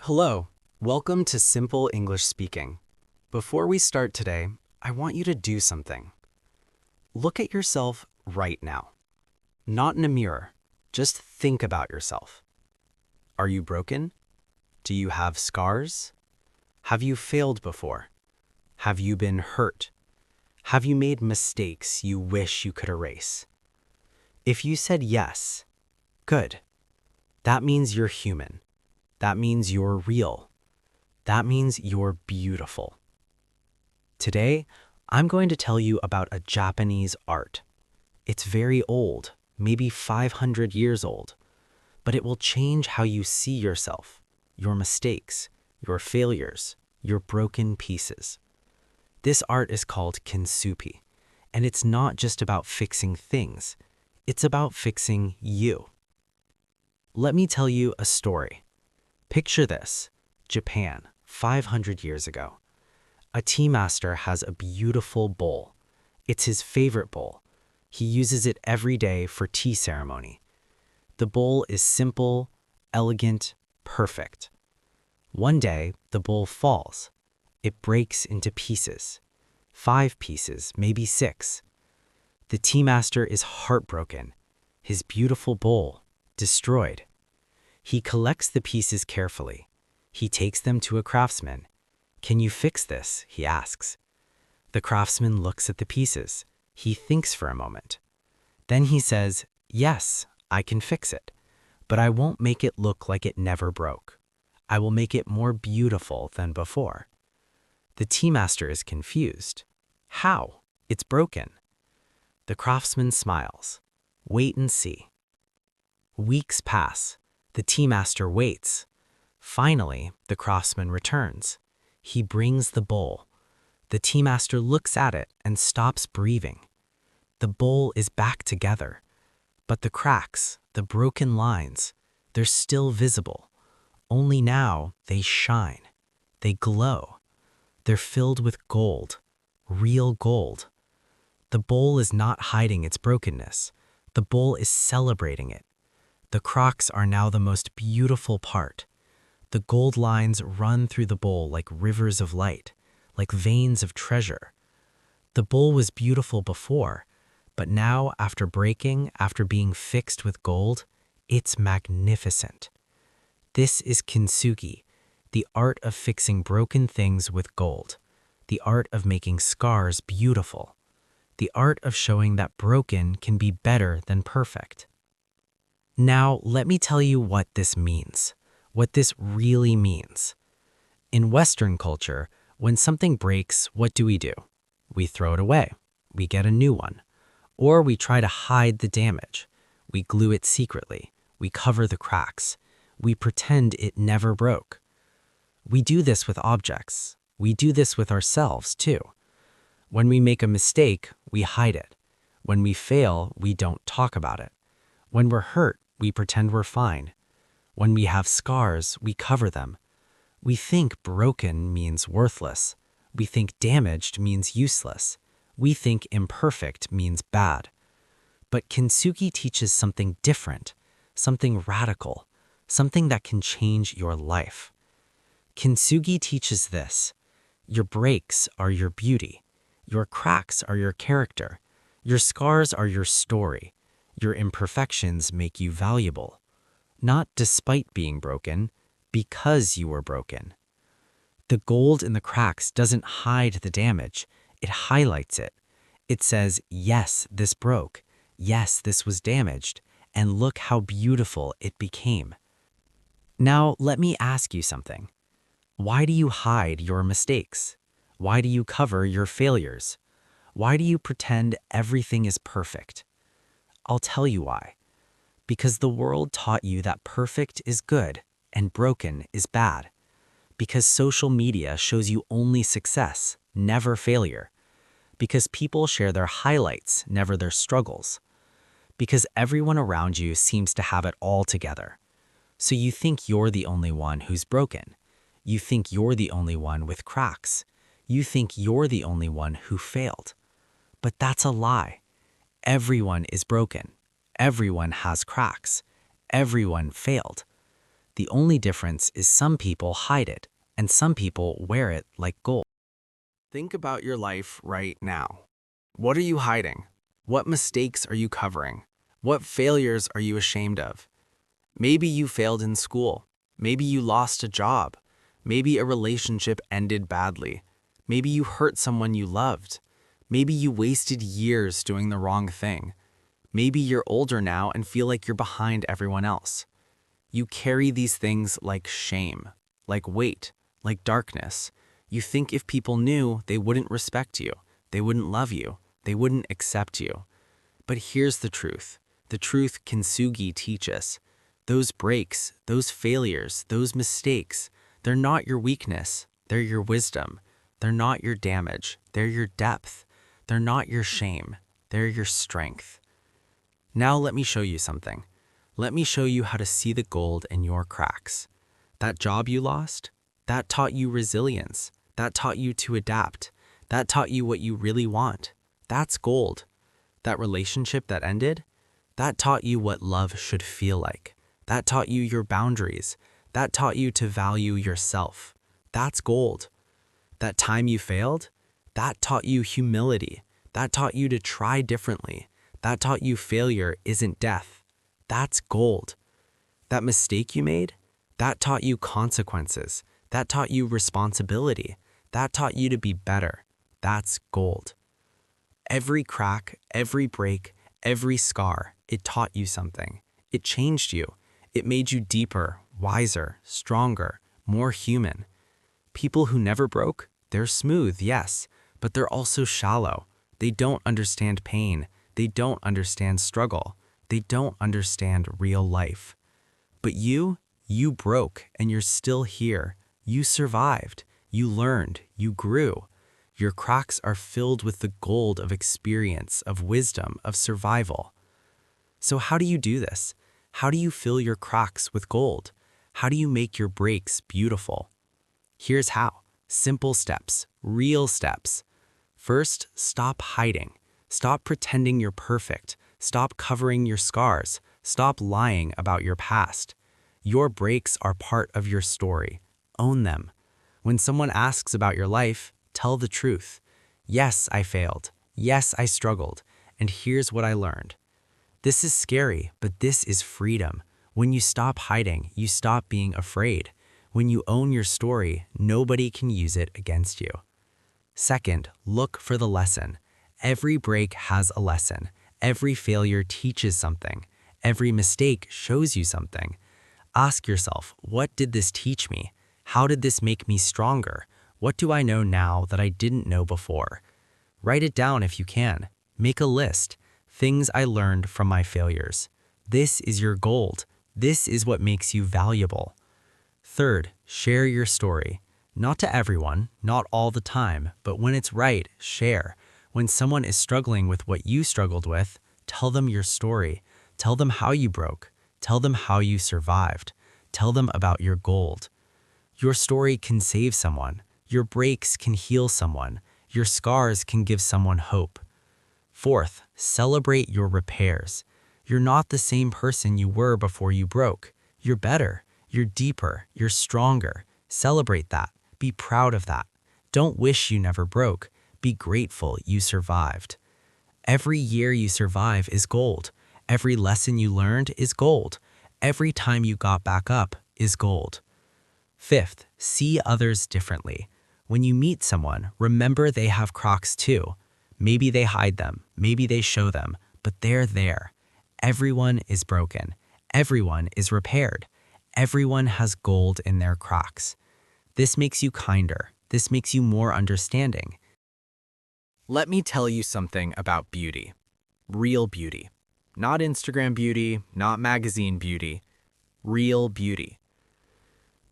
Hello, welcome to Simple English Speaking. Before we start today, I want you to do something. Look at yourself right now. Not in a mirror, just think about yourself. Are you broken? Do you have scars? Have you failed before? Have you been hurt? Have you made mistakes you wish you could erase? If you said yes, good. That means you're human. That means you're real. That means you're beautiful. Today, I'm going to tell you about a Japanese art. It's very old, maybe 500 years old, but it will change how you see yourself, your mistakes, your failures, your broken pieces. This art is called Kintsugi, and it's not just about fixing things, it's about fixing you. Let me tell you a story. Picture this, Japan, 500 years ago. A tea master has a beautiful bowl. It's his favorite bowl. He uses it every day for tea ceremony. The bowl is simple, elegant, perfect. One day, the bowl falls. It breaks into pieces. 5 pieces, maybe 6. The tea master is heartbroken. His beautiful bowl, destroyed. He collects the pieces carefully. He takes them to a craftsman. "Can you fix this?" he asks. The craftsman looks at the pieces. He thinks for a moment. Then he says, "Yes, I can fix it, but I won't make it look like it never broke. I will make it more beautiful than before." The tea master is confused. "How? It's broken." The craftsman smiles. "Wait and see." Weeks pass. The tea master waits. Finally, the craftsman returns. He brings the bowl. The tea master looks at it and stops breathing. The bowl is back together, but the cracks, the broken lines, they're still visible. Only now they shine. They glow. They're filled with gold, real gold. The bowl is not hiding its brokenness. The bowl is celebrating it. The cracks are now the most beautiful part. The gold lines run through the bowl like rivers of light, like veins of treasure. The bowl was beautiful before, but now, after breaking, after being fixed with gold, it's magnificent. This is Kintsugi, the art of fixing broken things with gold, the art of making scars beautiful, the art of showing that broken can be better than perfect. Now, let me tell you what this means, what this really means. In Western culture, when something breaks, what do? We throw it away. We get a new one. Or we try to hide the damage. We glue it secretly. We cover the cracks. We pretend it never broke. We do this with objects. We do this with ourselves, too. When we make a mistake, we hide it. When we fail, we don't talk about it. When we're hurt, we pretend we're fine. When we have scars, we cover them. We think broken means worthless. We think damaged means useless. We think imperfect means bad. But Kintsugi teaches something different, something radical, something that can change your life. Kintsugi teaches this: your breaks are your beauty. Your cracks are your character. Your scars are your story. Your imperfections make you valuable. Not despite being broken, because you were broken. The gold in the cracks doesn't hide the damage, it highlights it. It says, yes, this broke. Yes, this was damaged. And look how beautiful it became. Now, let me ask you something. Why do you hide your mistakes? Why do you cover your failures? Why do you pretend everything is perfect? I'll tell you why. Because the world taught you that perfect is good and broken is bad. Because social media shows you only success, never failure. Because people share their highlights, never their struggles. Because everyone around you seems to have it all together. So you think you're the only one who's broken. You think you're the only one with cracks. You think you're the only one who failed. But that's a lie. Everyone is broken. Everyone has cracks. Everyone failed. The only difference is some people hide it, and some people wear it like gold. Think about your life right now. What are you hiding? What mistakes are you covering? What failures are you ashamed of? Maybe you failed in school. Maybe you lost a job. Maybe a relationship ended badly. Maybe you hurt someone you loved. Maybe you wasted years doing the wrong thing. Maybe you're older now and feel like you're behind everyone else. You carry these things like shame, like weight, like darkness. You think if people knew, they wouldn't respect you, they wouldn't love you, they wouldn't accept you. But here's the truth Kintsugi teaches. Those breaks, those failures, those mistakes, they're not your weakness, they're your wisdom. They're not your damage, they're your depth. They're not your shame, they're your strength. Now let me show you something. Let me show you how to see the gold in your cracks. That job you lost, that taught you resilience. That taught you to adapt. That taught you what you really want. That's gold. That relationship that ended, that taught you what love should feel like. That taught you your boundaries. That taught you to value yourself. That's gold. That time you failed, that taught you humility. That taught you to try differently. That taught you failure isn't death. That's gold. That mistake you made, that taught you consequences. That taught you responsibility. That taught you to be better. That's gold. Every crack, every break, every scar, it taught you something. It changed you. It made you deeper, wiser, stronger, more human. People who never broke, they're smooth, yes, but they're also shallow. They don't understand pain. They don't understand struggle. They don't understand real life. But you broke and you're still here. You survived. You learned. You grew. Your cracks are filled with the gold of experience, of wisdom, of survival. So how do you do this? How do you fill your cracks with gold? How do you make your breaks beautiful? Here's how. Simple steps, real steps. First, stop hiding. Stop pretending you're perfect. Stop covering your scars. Stop lying about your past. Your breaks are part of your story. Own them. When someone asks about your life, tell the truth. Yes, I failed. Yes, I struggled. And here's what I learned. This is scary, but this is freedom. When you stop hiding, you stop being afraid. When you own your story, nobody can use it against you. Second, look for the lesson. Every break has a lesson. Every failure teaches something. Every mistake shows you something. Ask yourself, what did this teach me? How did this make me stronger? What do I know now that I didn't know before? Write it down if you can. Make a list. Things I learned from my failures. This is your gold. This is what makes you valuable. Third, share your story. Not to everyone, not all the time, but when it's right, share. When someone is struggling with what you struggled with, tell them your story. Tell them how you broke. Tell them how you survived. Tell them about your gold. Your story can save someone. Your breaks can heal someone. Your scars can give someone hope. Fourth, celebrate your repairs. You're not the same person you were before you broke. You're better. You're deeper. You're stronger. Celebrate that. Be proud of that. Don't wish you never broke. Be grateful you survived. Every year you survive is gold. Every lesson you learned is gold. Every time you got back up is gold. Fifth, see others differently. When you meet someone, remember they have cracks too. Maybe they hide them, maybe they show them, but they're there. Everyone is broken. Everyone is repaired. Everyone has gold in their cracks. This makes you kinder. This makes you more understanding. Let me tell you something about beauty. Real beauty. Not Instagram beauty, not magazine beauty. Real beauty.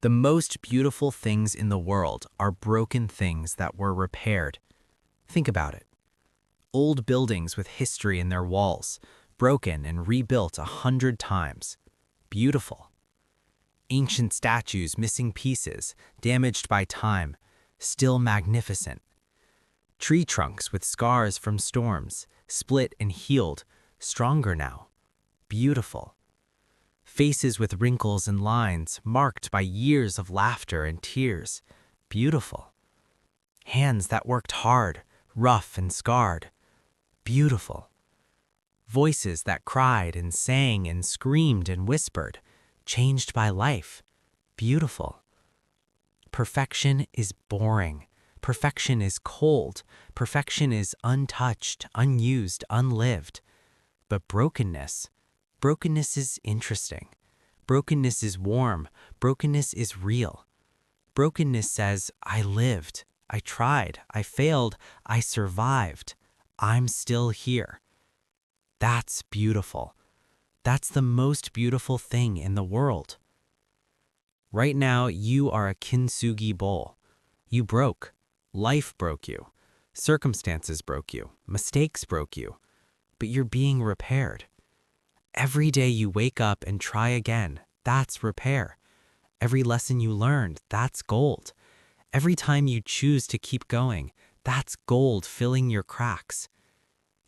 The most beautiful things in the world are broken things that were repaired. Think about it. Old buildings with history in their walls, broken and rebuilt 100 times. Beautiful. Ancient statues missing pieces, damaged by time, still magnificent. Tree trunks with scars from storms, split and healed, stronger now. Beautiful. Faces with wrinkles and lines marked by years of laughter and tears. Beautiful. Hands that worked hard, rough and scarred. Beautiful. Voices that cried and sang and screamed and whispered, changed by life. Beautiful. Perfection is boring. Perfection is cold. Perfection is untouched, unused, unlived. But brokenness is interesting. Brokenness is warm. Brokenness is real. Brokenness says, I lived, I tried, I failed, I survived. I'm still here. That's beautiful. That's the most beautiful thing in the world. Right now, you are a Kintsugi bowl. You broke. Life broke you. Circumstances broke you. Mistakes broke you. But you're being repaired. Every day you wake up and try again, that's repair. Every lesson you learned, that's gold. Every time you choose to keep going, that's gold filling your cracks.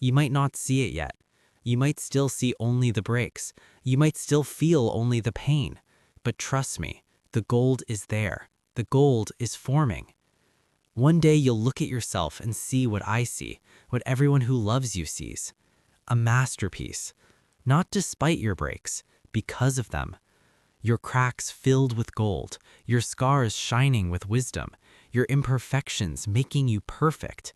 You might not see it yet. You might still see only the breaks. You might still feel only the pain. But trust me, the gold is there. The gold is forming. One day you'll look at yourself and see what I see, what everyone who loves you sees. A masterpiece. Not despite your breaks, because of them. Your cracks filled with gold, your scars shining with wisdom, your imperfections making you perfect.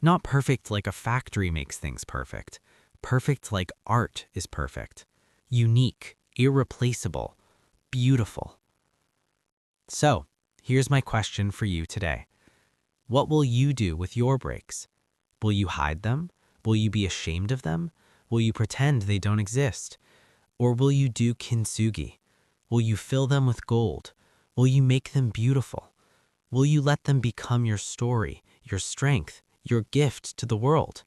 Not perfect like a factory makes things perfect. Perfect like art is perfect. Unique, irreplaceable, beautiful. So, here's my question for you today. What will you do with your breaks? Will you hide them? Will you be ashamed of them? Will you pretend they don't exist? Or will you do kintsugi? Will you fill them with gold? Will you make them beautiful? Will you let them become your story, your strength, your gift to the world?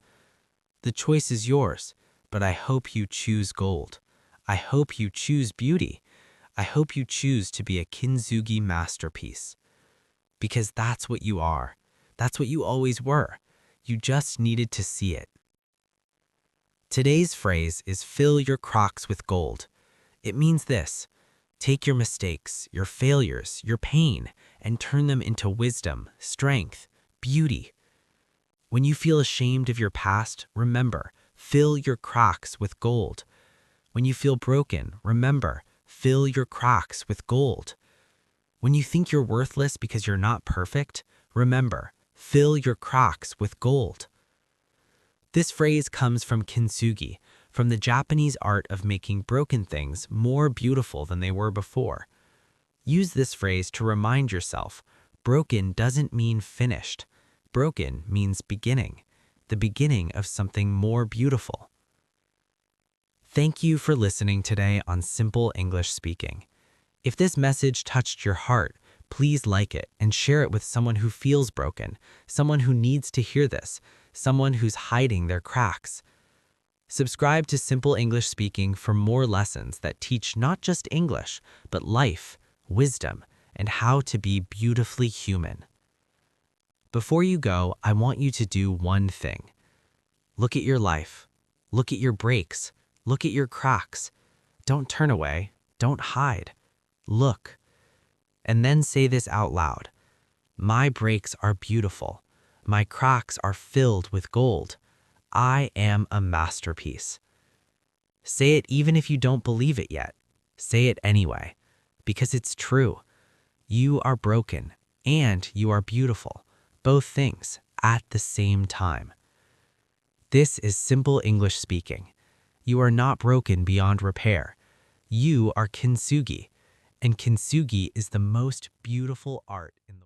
The choice is yours, but I hope you choose gold. I hope you choose beauty. I hope you choose to be a kintsugi masterpiece. Because that's what you are. That's what you always were. You just needed to see it. Today's phrase is fill your crocks with gold. It means this: take your mistakes, your failures, your pain, and turn them into wisdom, strength, beauty. When you feel ashamed of your past, remember, fill your crocks with gold. When you feel broken, remember, fill your crocks with gold. When you think you're worthless because you're not perfect, remember, fill your crocks with gold. This phrase comes from Kintsugi, from the Japanese art of making broken things more beautiful than they were before. Use this phrase to remind yourself, broken doesn't mean finished. Broken means beginning, the beginning of something more beautiful. Thank you for listening today on Simple English Speaking. If this message touched your heart, please like it and share it with someone who feels broken, someone who needs to hear this, someone who's hiding their cracks. Subscribe to Simple English Speaking for more lessons that teach not just English, but life, wisdom, and how to be beautifully human. Before you go, I want you to do one thing. Look at your life. Look at your breaks. Look at your cracks. Don't turn away. Don't hide. Look. And then say this out loud. My breaks are beautiful. My cracks are filled with gold. I am a masterpiece. Say it even if you don't believe it yet. Say it anyway, because it's true. You are broken and you are beautiful, both things at the same time. This is Simple English Speaking. You are not broken beyond repair. You are Kintsugi, and Kintsugi is the most beautiful art in the world.